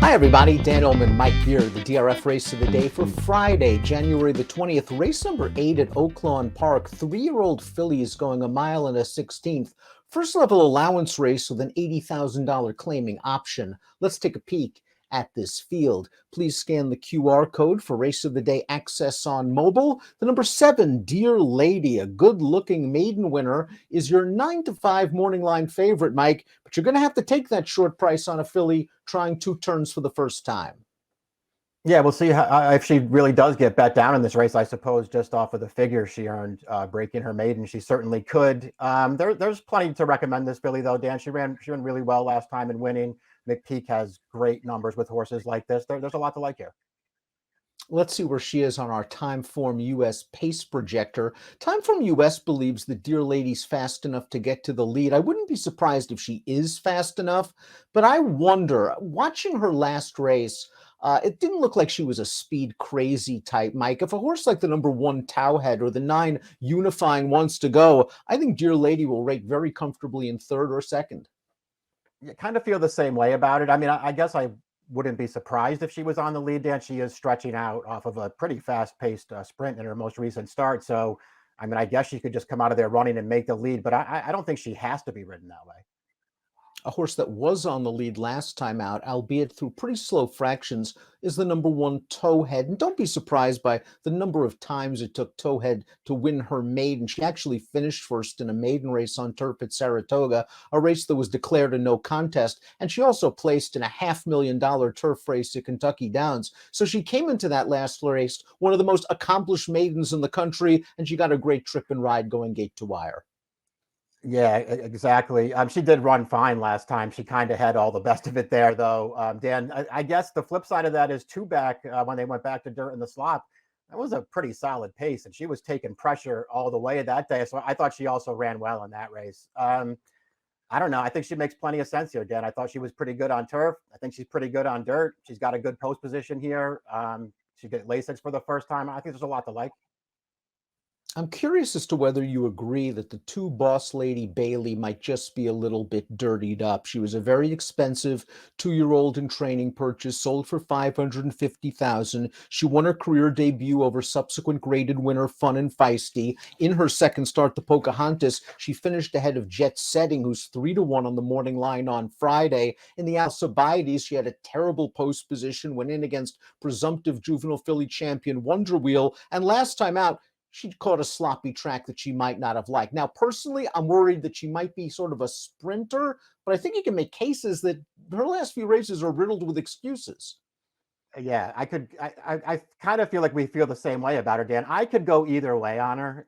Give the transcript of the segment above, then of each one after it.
Hi, everybody. Dan Illman, Mike Beer, the DRF race of the day for Friday, January the 20th. Race number 8 at Oaklawn Park. 3-year-old filly is going 1 mile and a 16th. First level allowance race with an $80,000 claiming option. Let's take a peek at this field. Please scan the QR code for race of the day access on mobile. The number 7, Dear Lady, a good-looking maiden winner, is your 9-5 morning line favorite, Mike, but you're going to have to take that short price on a filly trying 2 turns for the first time. Yeah, we'll see if she really does get bet down in this race, I suppose, just off of the figure she earned breaking her maiden. She certainly could. There's plenty to recommend this filly, though, Dan. She ran really well last time in winning. McPeak has great numbers with horses like this. There's a lot to like here. Let's see where she is on our Timeform US pace projector. Timeform US believes that Dear Lady's fast enough to get to the lead. I wouldn't be surprised if she is fast enough, but I wonder, watching her last race, it didn't look like she was a speed crazy type, Mike. If a horse like the number 1 Towhead or the 9 Unifying wants to go, I think Dear Lady will rate very comfortably in 3rd or 2nd. You kind of feel the same way about it. I mean, I guess I wouldn't be surprised if she was on the lead, Dan. She is stretching out off of a pretty fast-paced sprint in her most recent start. So, I mean, I guess she could just come out of there running and make the lead, but I don't think she has to be ridden that way. A horse that was on the lead last time out, albeit through pretty slow fractions, is the number 1 Towhead. And don't be surprised by the number of times it took Towhead to win her maiden. She actually finished first in a maiden race on turf at Saratoga, a race that was declared a no contest. And she also placed in a $500,000 turf race at Kentucky Downs. So she came into that last race one of the most accomplished maidens in the country, and she got a great trip and ride going gate to wire. Yeah, exactly. She did run fine last time. She kind of had all the best of it there, though. Dan, I guess the flip side of that is Two-Back, when they went back to dirt in the slop, that was a pretty solid pace, and she was taking pressure all the way that day. So I thought she also ran well in that race. I don't know. I think she makes plenty of sense here, Dan. I thought she was pretty good on turf. I think she's pretty good on dirt. She's got a good post position here. She did Lasix for the first time. I think there's a lot to like. I'm curious as to whether you agree that the 2 Boss Lady Bailey might just be a little bit dirtied up. She was a very expensive 2-year-old in training purchase, sold for $550,000. She won her career debut over subsequent graded winner Fun and Feisty. In her second start, the Pocahontas, she finished ahead of Jet Setting, who's 3-1 on the morning line on Friday. In the Alcibiades, she had a terrible post position, went in against presumptive juvenile filly champion Wonder Wheel, and last time out, she caught a sloppy track that she might not have liked. Now, personally, I'm worried that she might be sort of a sprinter, but I think you can make cases that her last few races are riddled with excuses. Yeah, I kind of feel like we feel the same way about her, Dan. I could go either way on her.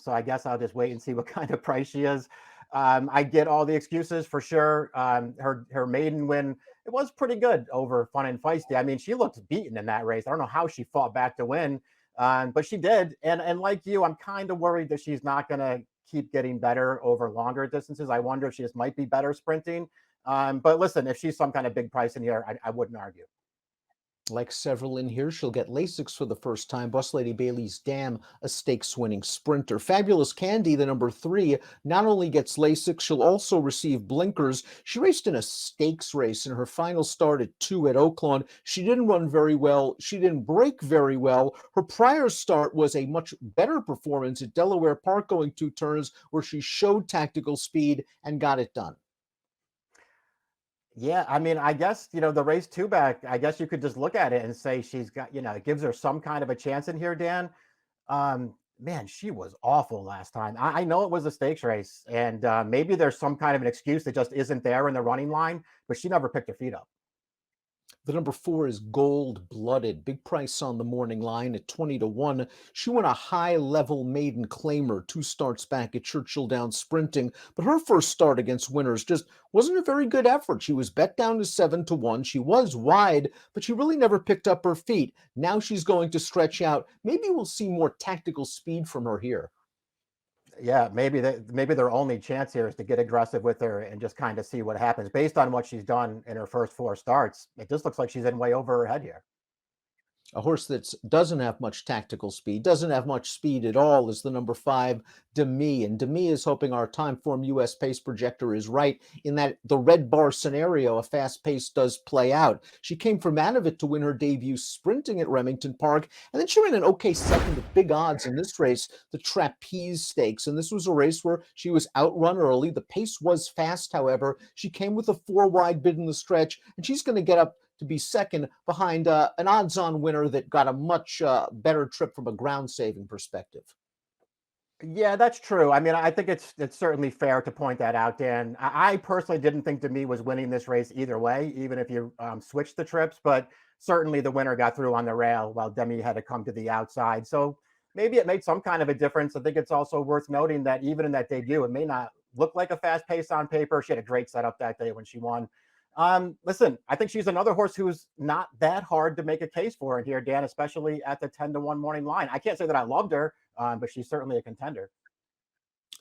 So I guess I'll just wait and see what kind of price she is. I get all the excuses for sure. Her maiden win, it was pretty good over Fun and Feisty. I mean, she looked beaten in that race. I don't know how she fought back to win. But she did. And like you, I'm kind of worried that she's not going to keep getting better over longer distances. I wonder if she just might be better sprinting. But listen, if she's some kind of big price in here, I wouldn't argue. Like several in here, she'll get Lasix for the first time. Boss Lady Bailey's Dam, a stakes-winning sprinter. Fabulous Candy, the number 3, not only gets Lasix, she'll also receive blinkers. She raced in a stakes race in her final start at 2 at Oaklawn. She didn't run very well. She didn't break very well. Her prior start was a much better performance at Delaware Park, going 2 turns, where she showed tactical speed and got it done. Yeah, I mean, I guess, the race Two-Back, I guess you could just look at it and say she's got, it gives her some kind of a chance in here, Dan. Man, she was awful last time. I know it was a stakes race, and maybe there's some kind of an excuse that just isn't there in the running line, but she never picked her feet up. The number 4 is Gold Blooded. Big price on the morning line at 20-1. She won a high-level maiden claimer 2 starts back at Churchill Downs sprinting, but her first start against winners just wasn't a very good effort. She was bet down to 7-1. She was wide, but she really never picked up her feet. Now she's going to stretch out. Maybe we'll see more tactical speed from her here. Yeah, maybe their only chance here is to get aggressive with her and just kind of see what happens. Based on what she's done in her first 4 starts, it just looks like she's in way over her head here. A horse that doesn't have much tactical speed, doesn't have much speed at all, is the number 5, Demi. And Demi is hoping our Timeform US pace projector is right in that the red bar scenario, a fast pace does play out. She came from out of it to win her debut sprinting at Remington Park, and then she ran an okay second at big odds in this race, the Trapeze Stakes. And this was a race where she was outrun early. The pace was fast, however. She came with a 4 wide bid in the stretch, and she's going to get up to be second behind an odds-on winner that got a much better trip from a ground-saving perspective. Yeah, that's true. I mean, I think it's certainly fair to point that out, Dan. I personally didn't think Demi was winning this race either way, even if you switched the trips. But certainly the winner got through on the rail while Demi had to come to the outside. So maybe it made some kind of a difference. I think it's also worth noting that even in that debut, it may not look like a fast pace on paper. She had a great setup that day when she won. Listen, I think she's another horse who's not that hard to make a case for in here, Dan, especially at the 10-1 morning line. I can't say that I loved her, but she's certainly a contender.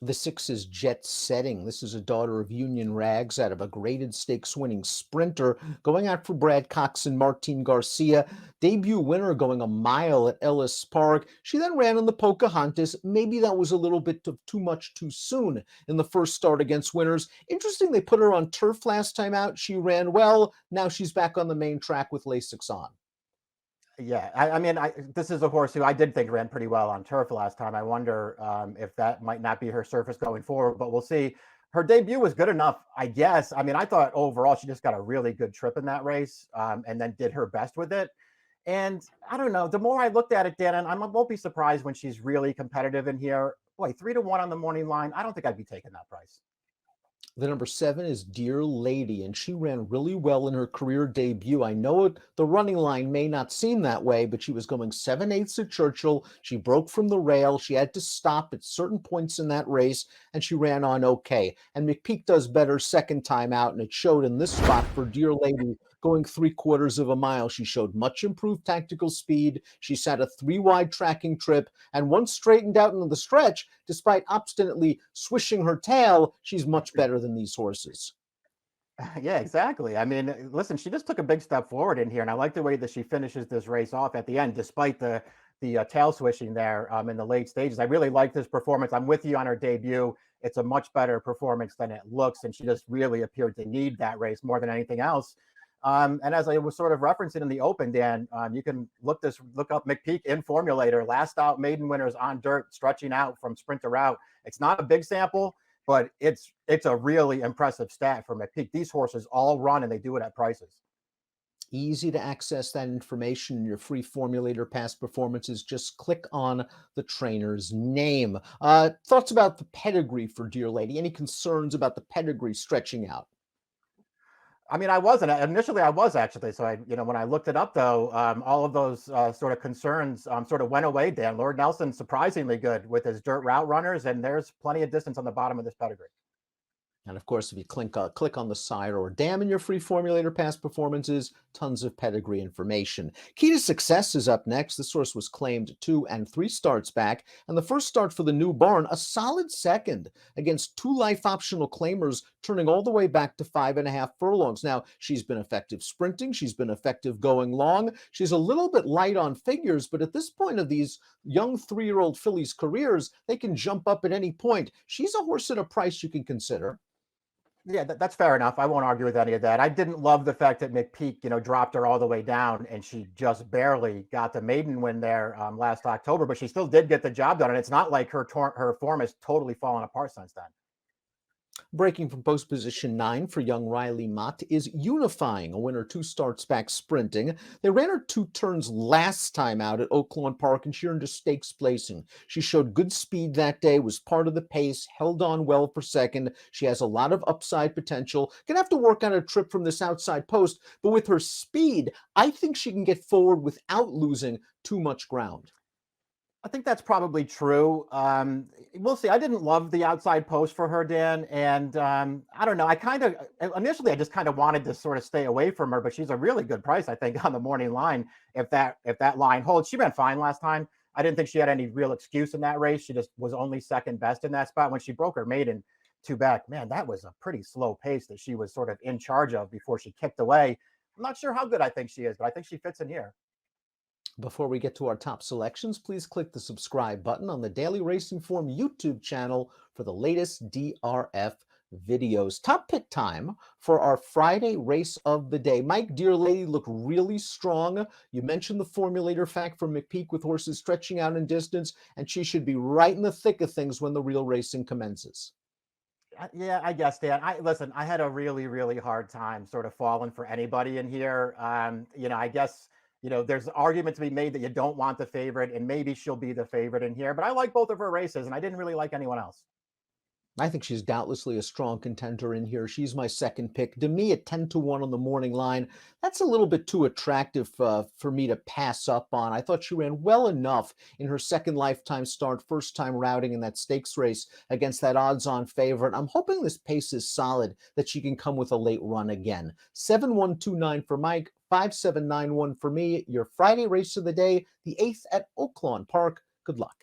The 6 is Jet Setting. This is a daughter of Union Rags out of a graded stakes winning sprinter going out for Brad Cox and Martin Garcia. Debut winner going a mile at Ellis Park. She then ran in the Pocahontas. Maybe that was a little bit of too much too soon in the first start against winners. Interesting, they put her on turf last time out. She ran well. Now she's back on the main track with Lasix on. Yeah, I mean, this is a horse who I did think ran pretty well on turf last time. I wonder if that might not be her surface going forward, but we'll see. Her debut was good enough, I guess. I mean, I thought overall she just got a really good trip in that race, and then did her best with it. And I don't know, the more I looked at it, Dan, and I won't be surprised when she's really competitive in here. Boy, 3-1 on the morning line. I don't think I'd be taking that price. The number 7 is Dear Lady, and she ran really well in her career debut. I know the running line may not seem that way, but she was going 7/8 at Churchill. She broke from the rail. She had to stop at certain points in that race, and she ran on okay. And McPeak does better second time out, and it showed in this spot for Dear Lady going 3/4 of a mile. She showed much improved tactical speed. She sat a 3 wide tracking trip, and once straightened out into the stretch, despite obstinately swishing her tail, she's much better than these horses. Yeah, exactly. I mean, listen, she just took a big step forward in here, and I like the way that she finishes this race off at the end, despite the tail swishing there in the late stages. I really like this performance. I'm with you on her debut. It's a much better performance than it looks, and she just really appeared to need that race more than anything else. And as I was sort of referencing in the open, Dan, you can look up McPeak in Formulator, last out maiden winners on dirt, stretching out from sprint to route. It's not a big sample, but it's a really impressive stat for McPeak. These horses all run, and they do it at prices. Easy to access that information in your free Formulator past performances. Just click on the trainer's name. Thoughts about the pedigree for Dear Lady? Any concerns about the pedigree stretching out? I mean, I wasn't initially. I was actually. So when I looked it up, though, all of those sort of concerns sort of went away. Dan, Lord Nelson, surprisingly good with his dirt route runners, and there's plenty of distance on the bottom of this pedigree. And of course, if you click on the side or dam in your free Formulator past performances, tons of pedigree information. Key to Success is up next. This horse was claimed 2 and 3 starts back, and the first start for the new barn, a solid second against 2 life optional claimers, turning all the way back to 5.5 furlongs. Now, she's been effective sprinting. She's been effective going long. She's a little bit light on figures, but at this point of these young 3-year-old fillies' careers, they can jump up at any point. She's a horse at a price you can consider. Yeah, that's fair enough. I won't argue with any of that. I didn't love the fact that McPeak, dropped her all the way down, and she just barely got the maiden win there last October, but she still did get the job done. And it's not like her form has totally fallen apart since then. Breaking from post position 9 for young Riley Mott is Unifying, a winner 2 starts back sprinting. They ran her 2 turns last time out at Oaklawn Park, and she earned a stakes placing. She showed good speed that day, was part of the pace, held on well for second. She has a lot of upside potential. Gonna have to work on a trip from this outside post, but with her speed, I think she can get forward without losing too much ground. I think that's probably true. We'll see. I didn't love the outside post for her, Dan, and I don't know. I kind of initially I just kind of wanted to sort of stay away from her, but she's a really good price, I think, on the morning line. If that line holds, she ran fine last time. I didn't think she had any real excuse in that race. She just was only second best in that spot when she broke her maiden 2 back. Man, that was a pretty slow pace that she was sort of in charge of before she kicked away. I'm not sure how good I think she is, but I think she fits in here. Before we get to our top selections, please click the subscribe button on the Daily Racing Form YouTube channel for the latest DRF videos. Top pick time for our Friday race of the day. Mike, Dear Lady looked really strong. You mentioned the formulator fact from McPeak with horses stretching out in distance, and she should be right in the thick of things when the real racing commences. Yeah, I guess, Dan. Listen. I had a really, really hard time sort of falling for anybody in here. I guess there's an argument to be made that you don't want the favorite, and maybe she'll be the favorite in here. But I like both of her races, and I didn't really like anyone else. I think she's doubtlessly a strong contender in here. She's my second pick. To me, at 10-1 on the morning line, that's a little bit too attractive for me to pass up on. I thought she ran well enough in her second lifetime start, first time routing in that stakes race against that odds-on favorite. I'm hoping this pace is solid, that she can come with a late run again. 7-1-2-9 for Mike, 5-7-9-1 for me. Your Friday race of the day, the 8th at Oaklawn Park. Good luck.